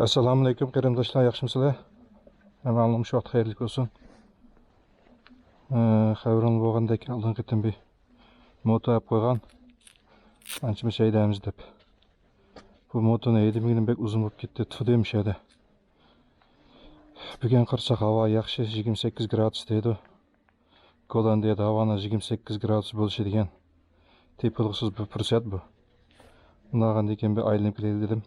Assalamu alaikum qarindoshlar, yaxshimisizlar? Hammanglar shu vaqt xayrli bo'lsin. Xabarim bo'lgandek oldin ketin bir moto olib qo'ygan. Ancha shaydamiz deb. Bu motoni edim bek uzun bo'lib ketdi, tudem shayda. Bugun qarasak havo yaxshi, 28 gradus deydi. Gollandiyada havoni 28 gradus bo'lishi degan tepilg'isiz bir fursat bu. Bundan keyin bir aylanib kelay dedim.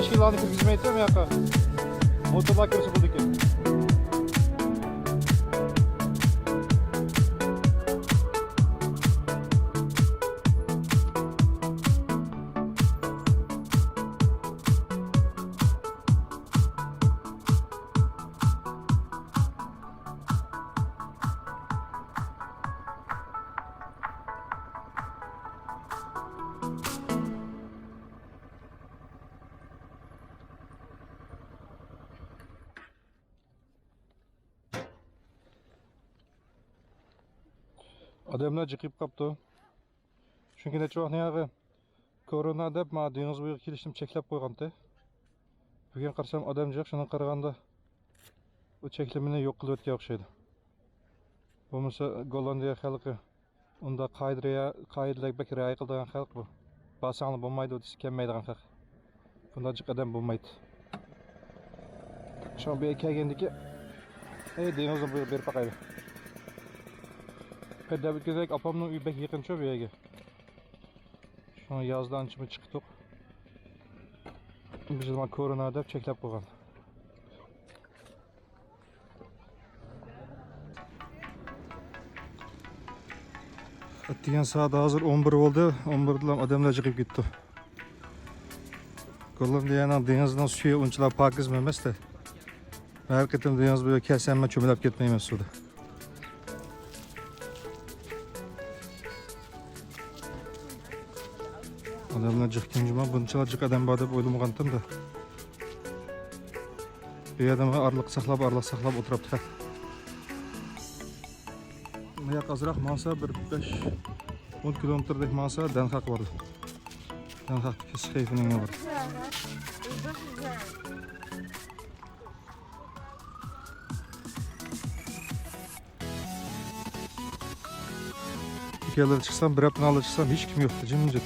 Mashinalarni kirgizmaydi bu yoqqa. Motorlar kirsa bo'ldi ekan. Adamlar çıkıp kaptı. Çünkü ne çok ne korona dep ma deniz boyu keliştim çeklep koygandı. Bugün qarsam adam yok, şuna qaraganda bu çeklemini yok qilib o'tgan o'xshaydi. Bo'lmasa Gollandiya xalqi unda qoidalarga bak rioya qiladigan xalq bu. Basangli bo'lmaydi desa kelmaydigan xalq. Bundajik adam bo'lmaydi. Şu bu kelgandiki denizdan bu berib baqaydi. Pedabit gezek apamның uyi bek yaqin bu yerga. Şunu yazdan çıktık. Biz zaman korona dep çeklep qo'ygan. Atdigan saat hazır 11 oldu. 11'dan adamlar chiqib ketdi. Gollandiyaning dengizdan suvi unchalar pokiz emas da. Har qatim dengiz bo'yiga kelsam men cho'milib ketmayman suvda. Adamlar çıktığım zaman bunchalar jiq adam bor deb o'ylamagandim da. Bu adamga arliq saqlab o'tiribdi. Bu yoq azroq mansa bir 5-10 kilometrdek mansa Danhaq bor. Danhaqdagi Schijveningen bor. Ülkelere çıksam, bir haftan alıp çıksam hiç kim yoktu, cimcik.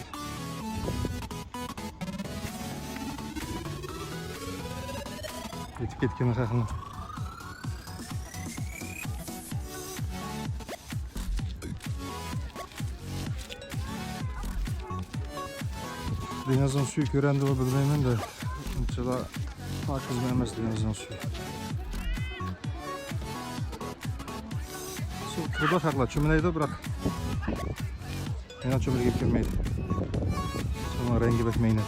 Yetip ketken xaqını. Denizin suyu görendi o bilmeymen de. Unçala hakkız emas denizin suyu. Su turda haqla, çömüleydi bırak. Yana çömülge kelmeydi. Sonra rengi bekmeydi.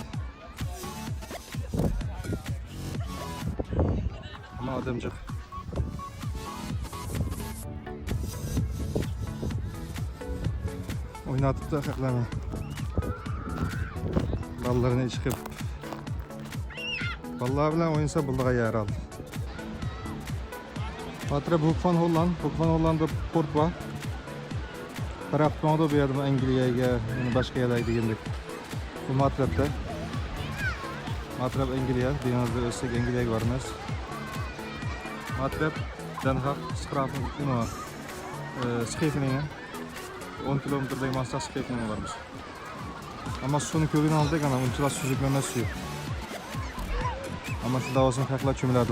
Ama adamcık. Oynatıp da haqlama. Ballarını çıkıp. Ballar bilen oyunsa bulduğu yer aldı. Hatıra Hoek van Holland'da port var. Taraftan da bir adım Anglia'ya, başka yerlere gittik. Bu Matrap'ta. Matrap Anglia, denizde ölsek Anglia'ya varmaz. Matrap, Danhaq, Schijveningen. 10 kilometrdek masada Schijveningen varmış. Ama suyunu köyden aldık ama unçalar süzülmemez suyu. Ama şu davasını haqla çömülerdi.